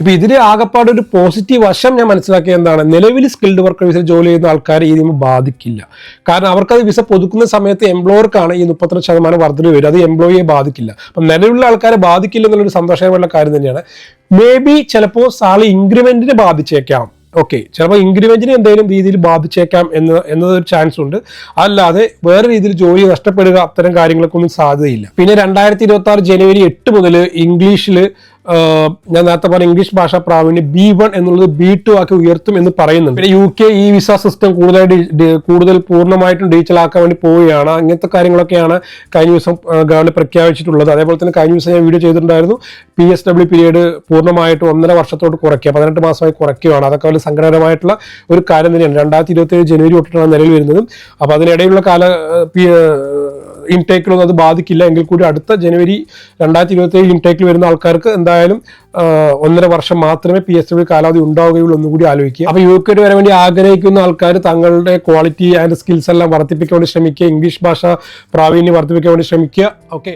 ഇപ്പൊ ഇതിൽ ആകപ്പാട് ഒരു പോസിറ്റീവ് വശം ഞാൻ മനസ്സിലാക്കിയ എന്താണ്, നിലവിൽ സ്കിൽഡ് വർക്കർ വിസ ജോലി ചെയ്യുന്ന ആൾക്കാർ ഈ നിയമം ബാധിക്കില്ല. കാരണം അവർക്കത് വിസ പുതുക്കുന്ന സമയത്ത് എംപ്ലോയർക്കാണ് ഈ 32% വർധന വരും, അത് എംപ്ലോയിയെ ബാധിക്കില്ല. അപ്പം നിലവിലുള്ള ആൾക്കാരെ ബാധിക്കില്ല എന്നുള്ളൊരു സന്തോഷകരമായ കാര്യം തന്നെയാണ്. മേ ബി ചിലപ്പോൾ സാലറി ഇൻക്രിമെന്റിനെ ബാധിച്ചേക്കാം. ഓക്കെ, ചിലപ്പോൾ ഇൻക്രിമെന്റിന് എന്തെങ്കിലും രീതിയിൽ ബാധിച്ചേക്കാം എന്നതൊരു ചാൻസ് ഉണ്ട്. അല്ലാതെ വേറെ രീതിയിൽ ജോലി നഷ്ടപ്പെടുക അത്തരം കാര്യങ്ങൾക്കൊന്നും സാധ്യതയില്ല. പിന്നെ 2026 ജനുവരി 8 മുതൽ ഇംഗ്ലീഷിൽ ഞാൻ നേരത്തെ പറഞ്ഞ ഇംഗ്ലീഷ് ഭാഷാ പ്രാവീണ്യം B1 എന്നുള്ളത് B2 ആക്കി ഉയർത്തും എന്ന് പറയുന്നുണ്ട്. പിന്നെ UK ഈ വിസ സിസ്റ്റം കൂടുതൽ പൂർണ്ണമായിട്ടും ഡിജിറ്റൽ ആക്കാൻ വേണ്ടി പോവുകയാണ്. അങ്ങനത്തെ കാര്യങ്ങളൊക്കെയാണ് കഴിഞ്ഞ ദിവസം ഗവൺമെന്റ് പ്രഖ്യാപിച്ചിട്ടുള്ളത്. അതേപോലെ തന്നെ കഴിഞ്ഞ ദിവസം ഞാൻ വീഡിയോ ചെയ്തിട്ടുണ്ടായിരുന്നു, PSW പീരീഡ് പൂർണ്ണമായിട്ടും 1.5 വർഷത്തോട് കുറയ്ക്കുക, 18 മാസമായി കുറയ്ക്കുകയാണ്. അതൊക്കെ വളരെ സങ്കടകരമായിട്ടുള്ള ഒരു കാര്യം തന്നെയാണ്. 2027 ജനുവരി തൊട്ടിട്ടാണ് നിലവിൽ വരുന്നതും. അപ്പോൾ അതിനിടയിലുള്ള ഇൻടേക്കിലൊന്നും അത് ബാധിക്കില്ല. എങ്കിൽ കൂടി അടുത്ത ജനുവരി 2027 ഇൻടേക്കിൽ വരുന്ന ആൾക്കാർക്ക് എന്തായാലും 1.5 വർഷം മാത്രമേ PSW കാലാവധി ഉണ്ടാവുകയുള്ളൂ എന്നുകൂടി ആലോചിക്കുക. അപ്പോൾ UK വരാൻ വേണ്ടി ആഗ്രഹിക്കുന്ന ആൾക്കാർ തങ്ങളുടെ ക്വാളിറ്റി ആൻഡ് സ്കിൽസ് എല്ലാം വർദ്ധിപ്പിക്കാൻ വേണ്ടി ശ്രമിക്കുക, ഇംഗ്ലീഷ് ഭാഷ പ്രാവീണ്യം വർദ്ധിപ്പിക്കാൻ വേണ്ടി ശ്രമിക്കുക. ഓക്കെ.